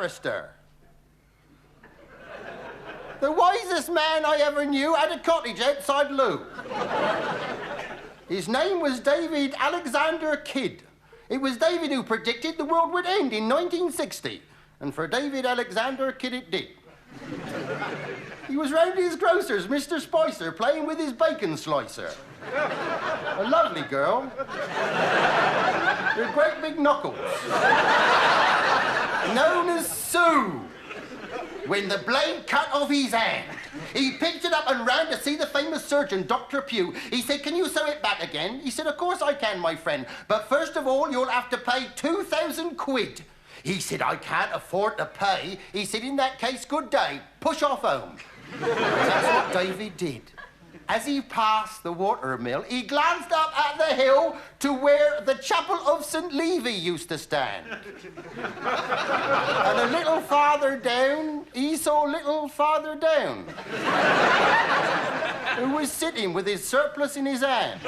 barrister. The wisest man I ever knew had a cottage outside Loo. His name was David Alexander Kidd. It was David who predicted the world would end in 1960. And for David Alexander Kidd it did. He was round his grocer's, Mr. Spicer, playing with his bacon slicer. A lovely girl. With great big knuckles. Known as Sue. When the blade cut off his hand, he picked it up and ran to see the famous surgeon, Dr. Pugh. He said, "Can you sew it back again?" He said, "Of course I can, my friend. But first of all, you'll have to pay 2,000 quid. He said, "I can't afford to pay." He said, "In that case, good day. Push off home." That's what David did. As he passed the watermill, he glanced up at the hill to where the chapel of St. Levi used to stand. And a little farther down, he saw little farther down, who was sitting with his surplice in his hand.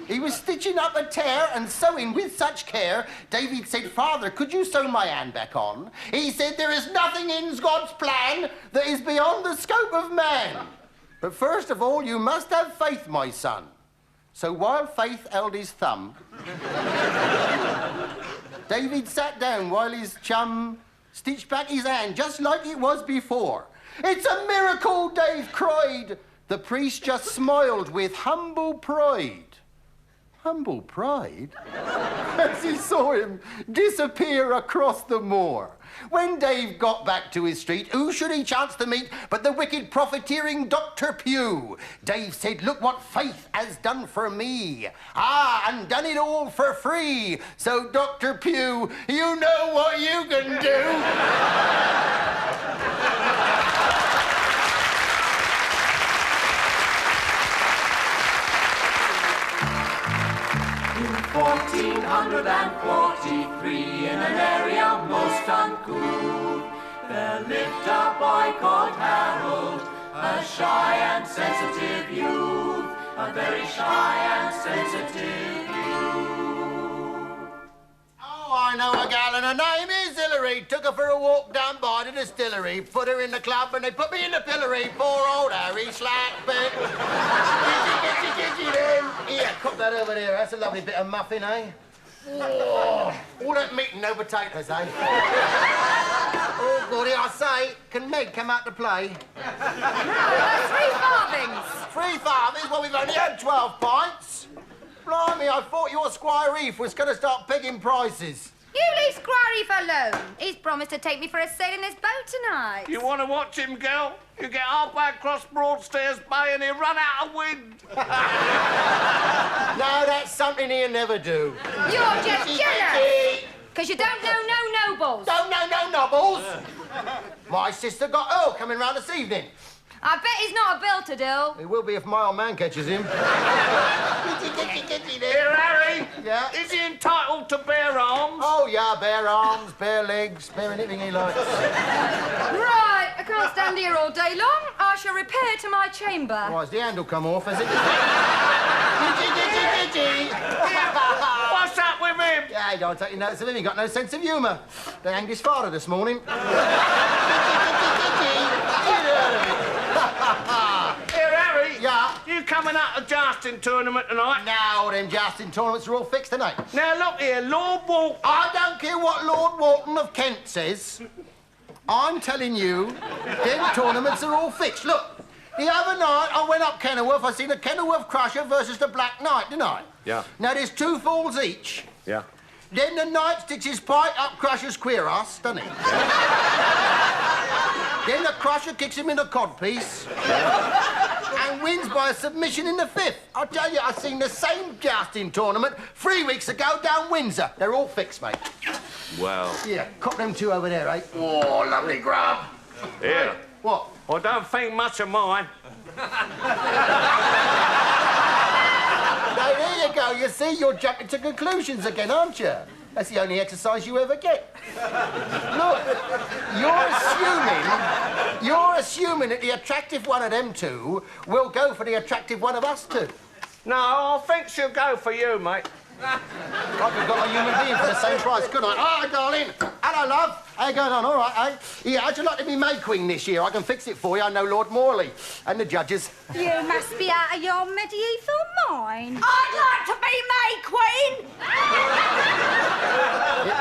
He was stitching up a tear and sewing with such care. David said, "Father, could you sew my hand back on?" He said, "There is nothing in God's plan that is beyond the scope of man. But first of all, you must have faith, my son." So while Faith held his thumb, David sat down while his chum stitched back his hand just like it was before. "It's a miracle," Dave cried. The priest just smiled with humble pride. Humble pride? As he saw him disappear across the moor. When Dave got back to his street, who should he chance to meet but the wicked profiteering Dr. Pugh? Dave said, "Look what faith has done for me. Ah, and done it all for free. So, Dr. Pugh, you know what you can do." 1443 in an area most uncouth, there lived a boy called Harold, a shy and sensitive youth, a very shy and sensitive youth. Oh, I know a gal and her name is Hillary. Took her for a walk down by the distillery, put her in the club and they put me in the pillory. Poor old Harry Slackbit. Gidgy then. Here, cook that over there. That's a lovely bit of muffin, eh? Oh, all that meat and no potatoes, eh? Oh, goody, I say, can Meg come out to play? No, 3 farthings. 3 farthings? Well, we've only had 12 pints. Blimey, I thought your Squire Reef was going to start pegging prices. You leave Squire Reef alone. He's promised to take me for a sail in his boat tonight. You want to watch him, girl? You get halfway across Broadstairs Bay and he'll run out of wind. No, that's something he'll never do. You're just jealous. Because you don't know no nobles. Don't know no nobles? My sister got Earl coming round this evening. I bet he's not a builter, Dill. He will be if my old man catches him. Here, Harry. Yeah? Is he entitled to bare arms? Oh, yeah, bare arms, bare legs, bare anything he likes. Right, I can't stand here all day long. I shall repair to my chamber. Why, has the handle come off, has it? What's up with him? Yeah, don't take notice of him. He got no sense of humour. They hanged his father this morning. Here, Harry. Yeah? You coming out of jousting tournament tonight? Now, them jousting tournaments are all fixed tonight. Now, look here, Lord Walton. I don't care what Lord Walton of Kent says. I'm telling you, them tournaments are all fixed. Look, the other night I went up Kenilworth. I seen the Kenilworth Crusher versus the Black Knight, didn't I? Yeah. Now, there's 2 falls each. Yeah. Then the Knight sticks his pike up Crusher's queer ass, doesn't he? Then the Crusher kicks him in the codpiece and wins by a submission in the 5th. I tell you, I seen the same jousting tournament 3 weeks ago down Windsor. They're all fixed, mate. Well. Here, cop them 2 over there, eh? Oh, lovely grub. Here. What? I don't think much of mine. Now, there you go. You see, you're jumping to conclusions again, aren't you? That's the only exercise you ever get. Look, you're assuming that the attractive one of them 2 will go for the attractive one of us 2. No, I think she'll go for you, mate. I could have got a human being for the same price, couldn't I? Oh, darling, Hello, love. How you going on? All right, eh? Yeah, how'd you like to be May Queen this year? I can fix it for you. I know Lord Morley and the judges. You must be out of your medieval mind. I'd like to be May Queen.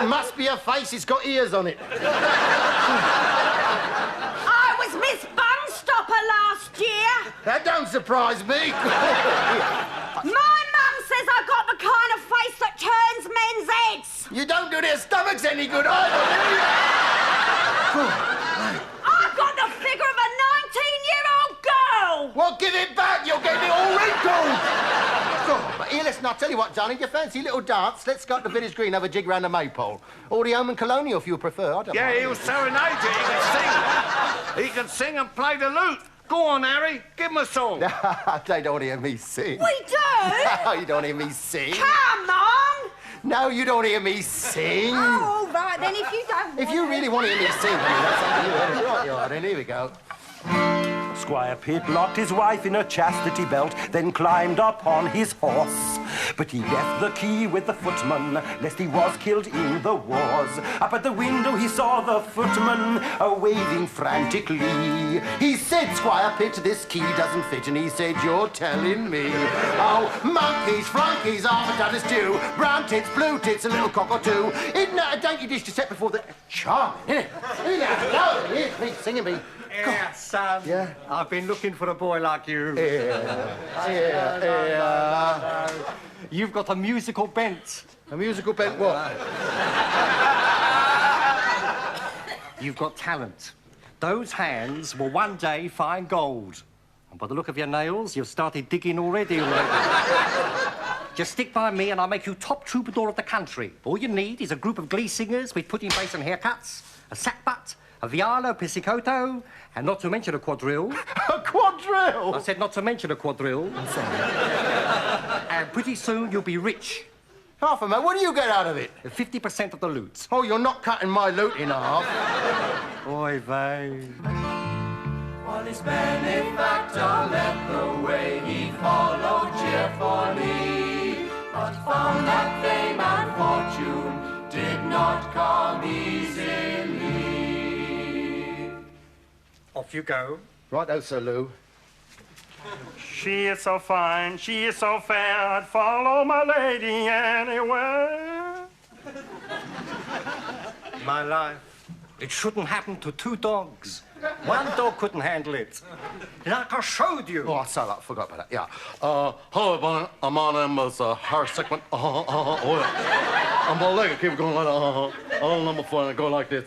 It must be a face. It's got ears on it. I was Miss Bunstopper last year. That don't surprise me. My mum says I've got the kind of face that turns men's heads. You don't do their stomachs any good either. I've got the figure of a 19-year-old girl. Well, give it back. You'll get it all wrinkled. But here, listen, I'll tell you what, darling. You fancy a little dance? Let's go up to Village Green, have a jig round the maypole. Or the Omen Colonial, if you prefer. I don't Yeah, mind. he was serenade you. He can sing. He can sing and play the lute. Go on, Harry. Give him a song. They don't hear me sing. We do. No, you don't hear me sing. Come on. No, you don't hear me sing. Oh, all right, then, if you don't If you really want to hear me sing, I mean, that's up to you. Right, you are, then. Here we go. Squire Pitt locked his wife in a chastity belt, then climbed upon his horse. But he left the key with the footman, lest he was killed in the wars. Up at the window he saw the footman waving frantically. He said, Squire Pitt, this key doesn't fit. And he said, you're telling me. Oh, monkeys, flunkies, half a ton of stew, brown tits, blue tits, a little cock or two. Isn't that a dainty dish to set before the... Charming, isn't it? Isn't it? No, here's me singing me. Yeah, son. Yeah? I've been looking for a boy like you. Yeah. You've got a musical bent. A musical bent what? You've got talent. Those hands will one day find gold. And by the look of your nails, you've started digging already. Just stick by me and I'll make you top troubadour of the country. All you need is a group of glee singers with putting basin haircuts, a sack butt, a violo pizzicato, and not to mention a quadrille. A quadrille? I said not to mention a quadrille. I'm sorry. And pretty soon you'll be rich. Half a man, what do you get out of it? 50% of the loot. Oh, you're not cutting my loot in half. Oy vey. While his benefactor led the way, he followed cheerfully, but found that fame and fortune did not come easily. Off you go. Right, Sir Lou. She is so fine, she is so fair, I'd follow my lady anywhere. My life. It shouldn't happen to two dogs. One dog couldn't handle it. Like I showed you. Oh, sorry, I forgot about that, yeah. Hello, my name is Harry Sickman. I'm my leg, keep going like that. Number 4, and go like this.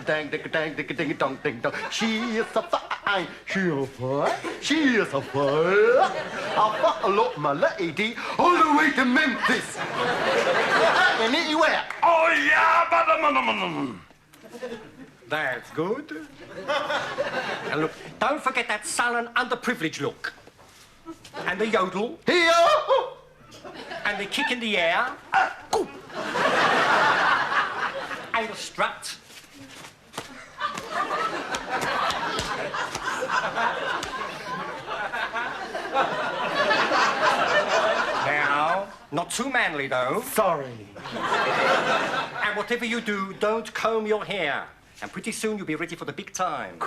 Dang, ding, dang, ding, ding, dong, ding, dong. She is a fine, she is a fine, she is a fine. I'll follow my lady all the way to Memphis. Anywhere. Oh, yeah, but... That's good. And look, don't forget that sullen, underprivileged look. And the yodel. Here. And the kick in the air. And the strut. Now, not too manly, though. Sorry. And whatever you do, don't comb your hair. And pretty soon you'll be ready for the big time.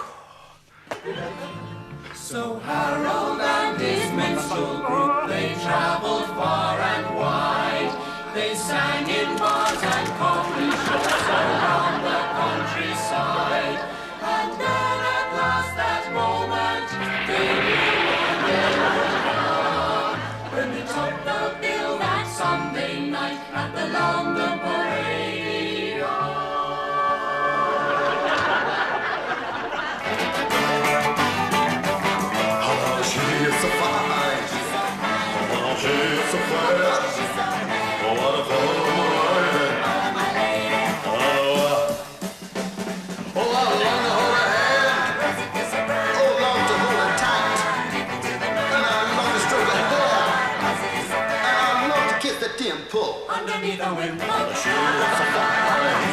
So Harold and his minstrel group, they travelled far and wide. They sang in bars and coffee shops around the countryside. And then at last that moment, they knew when they would come. When they topped the bill that Sunday night at the London Parade Yard. She is so fine. Oh, she is so fine. Oh, what a fun lady. Oh, I long to hold her hand. Oh, long to hold her tight. And I long to stroke her hair. And I long to kiss the dimple. Underneath the windmill, She is so fine.